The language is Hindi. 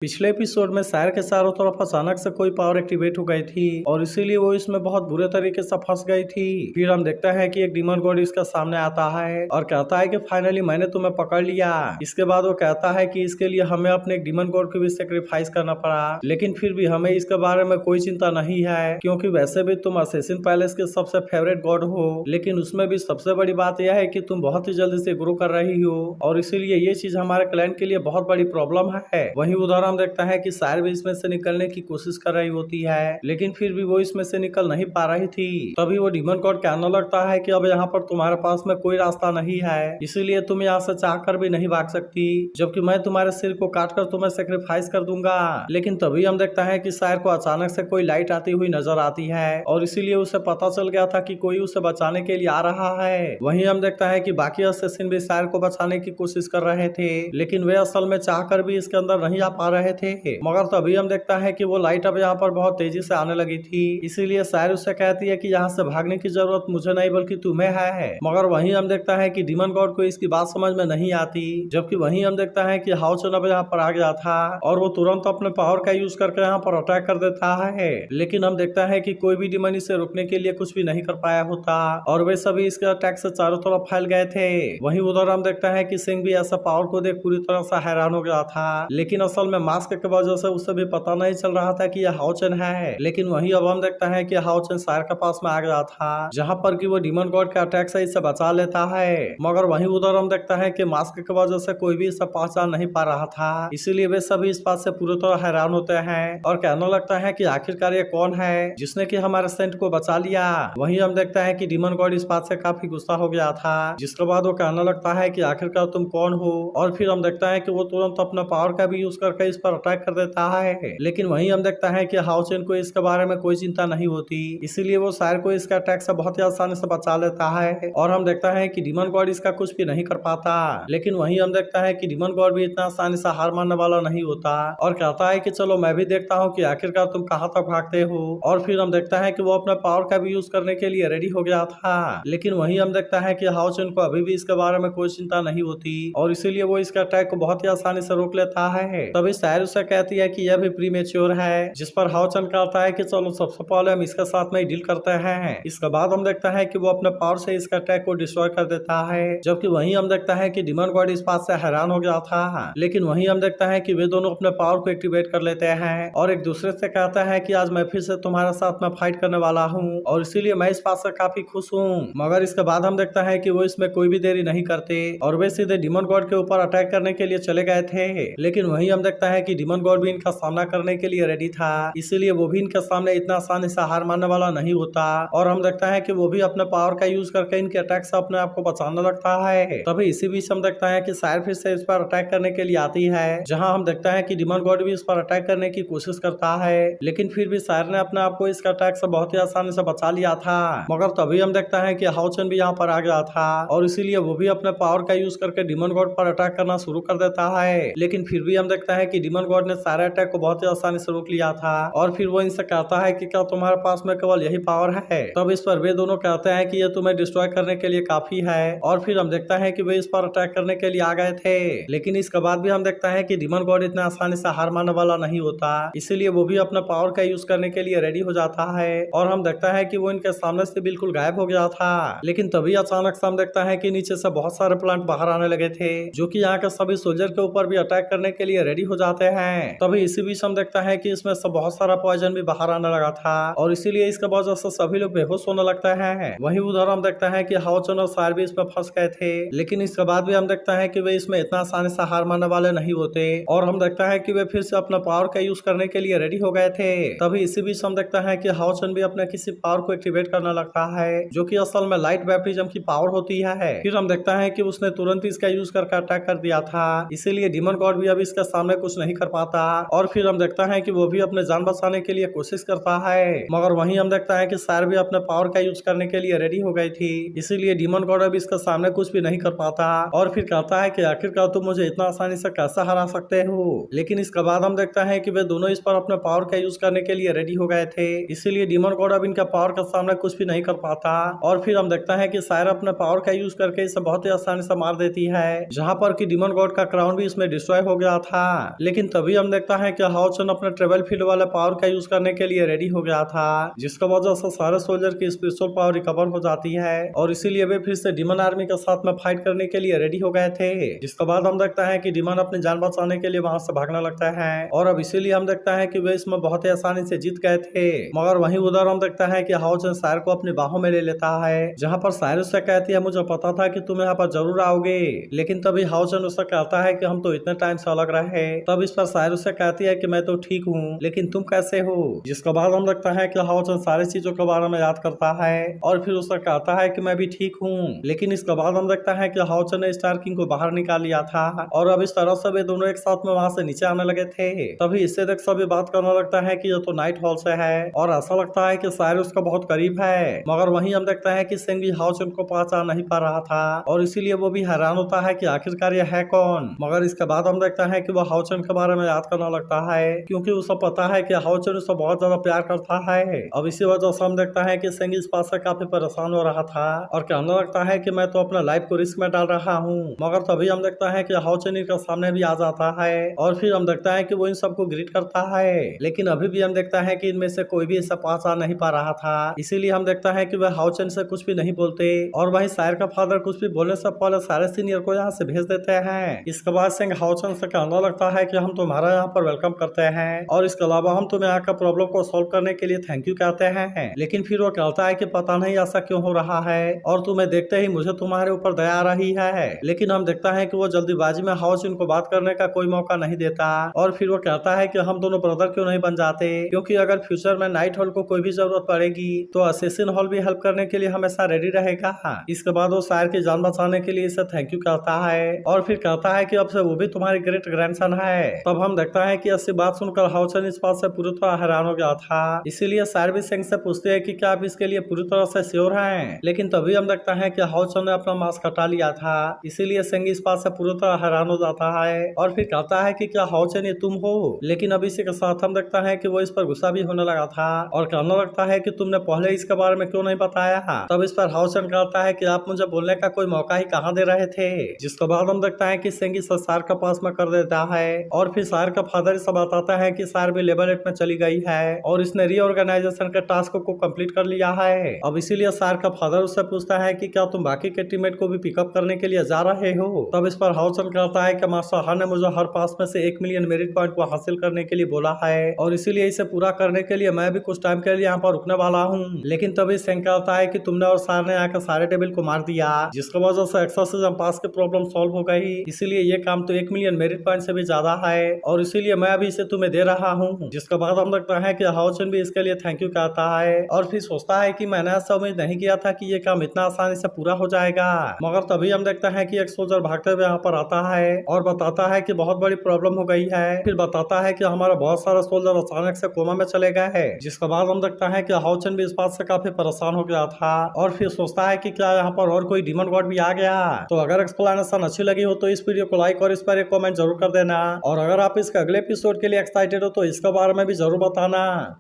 पिछले एपिसोड में शायर के चारों तरफ अचानक से कोई पावर एक्टिवेट हो गई थी और इसीलिए वो इसमें बहुत बुरे तरीके से फंस गई थी। फिर हम देखते हैं कि एक डीमन गॉड इसके सामने आता है और कहता है कि फाइनली मैंने तुम्हें पकड़ लिया। इसके बाद वो कहता है कि इसके लिए हमें अपने एक डीमन गॉड को भी सेक्रीफाइस करना पड़ा, लेकिन फिर भी हमें इसके बारे में कोई चिंता नहीं है क्योंकि वैसे भी तुम असैसिन पैलेस के सबसे फेवरेट गॉड हो, लेकिन उसमें भी सबसे बड़ी बात यह है कि तुम बहुत ही जल्दी से ग्रो कर रही हो और इसीलिए ये चीज हमारे क्लैन के लिए बहुत बड़ी प्रॉब्लम है। वहीं उधर हम देखते हैं कि शायर भी इसमें से निकलने की कोशिश कर रही होती है, लेकिन फिर भी वो इसमें से निकल नहीं पा रही थी। तभी वो डीमन गॉड कहने लगता है कि अब यहाँ पर तुम्हारे पास में कोई रास्ता नहीं है, इसीलिए तुम यहाँ से चाहकर भी नहीं भाग सकती, जबकि मैं तुम्हारे सिर को काटकर तुम्हें सेक्रीफाइस कर दूंगा। लेकिन तभी हम देखते हैं कि शायर को अचानक से कोई लाइट आती हुई नजर आती है और इसीलिए उसे पता चल गया था कि कोई उसे बचाने के लिए आ रहा है। वहीं हम देखते हैं कि बाकी असैसिन भी शायर को बचाने की कोशिश कर रहे थे, लेकिन वे असल में चाहकर भी इसके अंदर नहीं आ पा रहे थे। मगर तभी हम देखता है कि वो लाइट अब यहाँ पर बहुत तेजी से आने लगी थी, इसीलिए शायर उससे कहती है कि यहाँ से भागने की जरूरत मुझे नहीं बल्कि तुम्हें है। मगर वहीं हम देखता है कि डीमन गॉड को इसकी बात समझ में नहीं आती, जबकि वहीं हम देखता है कि हाओचन अब यहाँ पर आ गया था और वो तुरंत अपने पावर का यूज करके यहाँ पर अटैक कर देता है। लेकिन हम देखता है कि कोई भी डीमन इसे रोकने के लिए कुछ भी नहीं कर पाया होता और वे सभी इसके अटैक से चारों तरफ फैल गए थे। वहीं उधर हम देखता है कि सिंह भी ऐसा पावर को देख पूरी तरह से हैरान हो गया था, लेकिन असल में मास्क के वजह से उसे भी पता नहीं चल रहा था कि यह हाओचन है। लेकिन वहीं अब हम देखता है कि हाओचन शायर के पास में आ गया था, जहां पर कि वो डीमन गॉड के अटैक से इसे बचा लेता है। मगर वहीं उधर हम देखता है कि मास्क की वजह से कोई भी इसे पहचान नहीं पा रहा था, इसीलिए वे सभी इस बात से पूरी तरह हैरान होते हैं और कहने लगता है कि आखिरकार ये कौन है जिसने कि हमारे सेंट को बचा लिया। वहीं हम देखता है कि डीमन गॉड इस बात से काफी गुस्सा हो गया था, जिसके बाद वो कहने लगता है कि आखिरकार तुम कौन हो, और फिर हम देखता है कि वो तुरंत अपना पावर का भी यूज करके इस पर अटैक कर देता है। लेकिन वहीं हम देखता है कि हाओचन को इसके बारे में कोई चिंता नहीं होती, इसीलिए वो शायर को इसके अटैक से बहुत ही आसानी से बचा लेता है और हम देखता है कि डीमन गॉड इसका कुछ भी नहीं कर पाता। लेकिन वहीं हम देखता है कि डीमन गॉड भी इतना आसानी से हार मानने वाला नहीं होता और कहता है कि चलो मैं भी देखता हूँ कि आखिरकार तुम कहाँ तक भागते हो, और फिर हम देखता है कि वो अपने पावर का भी यूज करने के लिए रेडी हो गया था। लेकिन वहीं हम देखता है कि हाओचन को अभी भी इसके बारे में कोई चिंता नहीं होती और इसीलिए वो इसके अटैक को बहुत ही आसानी से रोक लेता है। तभी शायर उसे कहती है कि यह भी प्रीमेच्योर है, जिस पर हाओचन कहता है कि चलो सबसे पहले हम इसके साथ में ही डील करते हैं। इसके बाद हम देखता है कि वो अपने पावर से इसका अटैक को डिस्ट्रॉय कर देता है, जबकि वहीं हम देखता है कि डीमन गॉड इस बात से हैरान हो गया था। लेकिन वहीं हम देखता है कि वे दोनों अपने पावर को एक्टिवेट कर लेते हैं और एक दूसरे से कहता है कि आज मैं फिर से तुम्हारे साथ में फाइट करने वाला हूँ और इसीलिए मैं इस बात से काफी खुश हूँ। मगर इसके बाद हम देखता है कि वो इसमें कोई भी देरी नहीं करते और वे सीधे डीमन गॉड के ऊपर अटैक करने के लिए चले गए थे। लेकिन वहीं हम देखता है कि डीमन गॉड भी इनका सामना करने के लिए रेडी था, इसीलिए वो भी इनके सामने इतना आसानी से हार मानने वाला नहीं होता और हम देखता है कि वो भी अपने पावर का यूज करके इनके अटैक से अपने आप को बचाने लगता है। तभी इसी बीच हम देखता है कि शायर फिर से इस पर अटैक करने के लिए आती है, जहां हम देखता है कि डीमन गॉड भी इस पर अटैक करने की कोशिश करता है, लेकिन फिर भी शायर ने अपने आप को इसका अटैक से बहुत ही आसानी से बचा लिया था। मगर तभी हम देखता है कि हाओचन भी यहाँ पर आ गया था और इसीलिए वो भी अपने पावर का यूज करके डीमन गॉड पर अटैक करना शुरू कर देता है। लेकिन फिर भी हम देखता है कि डीमन गॉड ने सारे अटैक को बहुत ही आसानी से रोक लिया था और फिर वो इनसे कहता है कि क्या तुम्हारे पास में केवल यही पावर है। तब इस पर वे दोनों कहते हैं कि ये तुम्हें डिस्ट्रॉय करने के लिए काफी है और फिर हम देखता है कि वे इस पर अटैक करने के लिए आ गए थे। लेकिन इसके बाद भी हम देखता है कि डीमन गॉड इतना आसानी से हार मानने वाला नहीं होता, इसीलिए वो भी अपना पावर का यूज करने के लिए रेडी हो जाता है और हम देखता है कि वो इनके सामने से बिल्कुल गायब हो गया था। लेकिन तभी अचानक से हम देखता है कि नीचे से बहुत सारे प्लांट बाहर आने लगे थे, जो कि यहाँ के सभी सोल्जर के ऊपर भी अटैक करने के लिए रेडी हो जाते हैं। तभी इसी बीच हम देखता है कि इसमें से बहुत सारा पॉइजन भी बाहर आने लगा था और इसीलिए इसके वजह से सभी लोग बेहोश होने लगते हैं। वहीं उधर हम देखता है कि हाओचन और शायर भी इसमें फंस गए थे, लेकिन इसके बाद भी हम देखता है कि वे इसमें इतना आसानी से हार मानने वाले नहीं होते और हम देखता है कि वे फिर से अपना पावर का यूज करने के लिए रेडी हो गए थे। तभी इसी बीच हम देखता है कि हाओचन भी अपने किसी पावर को एक्टिवेट करने लगता है, जो कि असल में लाइट बैप्टिज्म की पावर होती है। फिर हम देखता है कि उसने तुरंत इसका यूज करके अटैक कर दिया था, इसीलिए डीमन गॉड भी अब इसके सामने कुछ नहीं कर पाता और फिर हम देखता है कि वो भी अपने जान बचाने के लिए कोशिश करता है। मगर वहीं हम देखता है कि शायर भी अपने पावर का यूज करने के लिए रेडी हो गई थी, इसीलिए डीमन गॉड अब इसके सामने कुछ भी नहीं कर पाता और फिर कहता है कि आखिरकार तुम मुझे इतना आसानी से कैसे हरा सकते हो। लेकिन इसके बाद हम देखता है कि वे दोनों इस पर अपने पावर का यूज करने के लिए रेडी हो गए थे, इसीलिए डीमन गॉड अब इनका पावर के सामने कुछ भी नहीं कर पाता और फिर हम देखता है कि शायर अपने पावर का यूज करके इसे बहुत ही आसानी से मार देती है, जहाँ पर कि डीमन गॉड का क्राउन भी इसमें डिस्ट्रॉय हो गया था। लेकिन तभी हम देखता है कि हाउचन अपने ट्रेवल फील्ड वाले पावर का यूज करने के लिए रेडी हो गया था, जिसका वजह से सारे सोल्जर की स्पिरिचुअल पावर रिकवर हो जाती है और इसीलिए वे फिर से डिमन आर्मी के साथ में फाइट करने के लिए रेडी हो गए थे। जिसके बाद हम देखते हैं कि डिमन अपनी जान बचाने के लिए वहां से भागने लगता है और अब इसीलिए हम देखते हैं कि वे इसमें बहुत ही आसानी से जीत गए थे। मगर वहीं उधर हम देखते हैं कि हाउचन सायर को अपनी बाहों में ले लेता है, जहाँ पर सायर उससे कहती है मुझे पता था कि तुम यहाँ पर जरूर आओगे। लेकिन तभी हाउचन उससे कहता है कि हम तो इतने टाइम से अलग रहे। तब इस पर सायर उससे कहती है कि मैं तो ठीक हूँ, लेकिन तुम कैसे हो। जिसके बाद हम देखता है कि हाउचन सारी चीजों के बारे में याद करता है और फिर उससे कहता है कि मैं भी ठीक हूँ। लेकिन इसके बाद हम देखता है कि हाउचन ने स्टार किंग को बाहर निकाल लिया था और अब इस तरह से वे दोनों एक साथ में वहां से नीचे आने लगे थे। तभी इससे देख सभी बात करने लगता है कि ये तो नाइट हॉल से है और ऐसा लगता है कि सायर उसका बहुत करीब है। मगर वहीं हम देखता है कि सेंगी हाउचन को पहचान नहीं पा रहा था और इसीलिए वो भी हैरान होता है कि आखिरकार ये है कौन। मगर इसके बाद हम देखता है कि वो हाउचन के बारे में याद करने लगता है, क्योंकि उसे पता है कि हाउचन उसे बहुत ज्यादा प्यार करता है। अब इसी वजह से हम देखता है कि सेंगी इस बात से काफी परेशान हो रहा था और कहने लगता है कि मैं तो अपना लाइफ को रिस्क में डाल रहा हूँ। मगर तभी हम देखता है कि हाउचन इनका सामने भी आ जाता है और फिर हम देखता है कि वो इन सबको ग्रीट करता है। लेकिन अभी भी हम देखता है कि इनमें से कोई भी इसे पहचान नहीं पा रहा था, इसीलिए हम देखता है कि वह हाउचन से कुछ भी नहीं बोलते और वहीं सायर का फादर कुछ भी बोलने से पहले सारे सीनियर को यहाँ से भेज देते हैं। इसके बाद सिंह हाउचन से कहने लगता है कि हम तुम्हारा यहाँ पर वेलकम करते हैं और इसके अलावा हम तुम्हें यहाँ का प्रॉब्लम को सॉल्व करने के लिए थैंक यू कहते हैं। लेकिन फिर वो कहता है कि पता नहीं ऐसा क्यों हो रहा है और तुम्हें देखते ही मुझे तुम्हारे ऊपर दया आ रही है। लेकिन हम देखता है कि वो जल्दीबाजी में हाउचन को बात करने का कोई मौका नहीं देता और फिर वो कहता है कि हम दोनों ब्रदर क्यों नहीं बन जाते, क्योंकि अगर फ्यूचर में नाइट हॉल को कोई भी जरूरत पड़ेगी तो असेसिन हॉल भी हेल्प करने के लिए हमेशा रेडी रहेगा। इसके बाद वो सायर की जान बचाने के लिए इसे थैंक यू कहता है और फिर कहता है कि अब से वो भी तुम्हारी ग्रेट ग्रैंडसन है। तब हम देखता है कि ऐसी बात सुनकर हाउचन इस बात से पूरी तरह हैरान हो गया था, इसीलिए सायर भी सिंह से पूछते हैं कि क्या आप इसके लिए पूरी तरह से श्योर हैं। लेकिन तभी हम देखता है कि हाउचन ने अपना मास्क हटा लिया था, इसीलिए सिंह इस बात से पूरी तरह हैरान हो जाता है और फिर कहता है कि क्या हाउचन ये तुम हो। लेकिन अब इसी के साथ हम देखता है कि वो इस पर गुस्सा भी होने लगा था और कहने लगता है कि तुमने पहले इसके बारे में क्यों नहीं बताया। तब इस पर हाउचन कहता है कि आप मुझे बोलने का कोई मौका ही कहाँ दे रहे थे। जिसके बाद हम देखता है कि सेंगी सायर के पास में कर देता है और फिर सायर का फादर इसे बताता है कि सायर भी लेवल 8 में चली गई है और इसने रीऑर्गेनाइजेशन के टास्क को कंप्लीट कर लिया है। अब इसीलिए सायर का फादर उससे पूछता है कि क्या तुम बाकी के टीममेट को भी पिकअप करने के लिए जा रहे हो। तब इस पर हाउचन कहता है कि मास्टर हा ने मुझे हर पास में से 1 मिलियन मेरिट पॉइंट को हासिल करने के लिए बोला है और इसीलिए इसे पूरा करने के लिए मैं भी कुछ टाइम के लिए यहाँ पर रुकने वाला हूँ। लेकिन तभी सेंग कहता है कि तुमने और सार ने आकर सारे टेबल को मार दिया, जिसकी वजह से एक्सोसिज्म पास की प्रॉब्लम सॉल्व हो गई। इसीलिए ये काम तो 1 मिलियन मेरिट पॉइंट से भी ज्यादा है और इसीलिए मैं अभी इसे तुम्हें दे रहा हूँ। जिसके बाद हम देखते हैं कि हाउचन भी इसके लिए थैंक यू कहता है और फिर सोचता है कि मैंने ऐसा उम्मीद नहीं किया था कि ये काम इतना आसानी से पूरा हो जाएगा। मगर तभी हम देखते हैं कि एक सोल्जर भागते हुए यहाँ पर आता है और बताता है कि बहुत बड़ी प्रॉब्लम हो गई है। फिर बताता है कि हमारा बहुत सारा सोल्जर अचानक से कोमा में चले गए हैं। जिसके बाद हम देखता है कि हाउचन भी इस बात से काफी परेशान हो गया था और फिर सोचता है कि क्या यहाँ पर और कोई डीमन गॉड भी आ गया। तो अगर एक्सप्लेनेशन अच्छी लगी हो तो इस वीडियो को लाइक और इस पर एक कमेंट जरूर कर देना और अगर आप इसके अगले एपिसोड के लिए एक्साइटेड हो तो इसके बारे में भी जरूर बताना।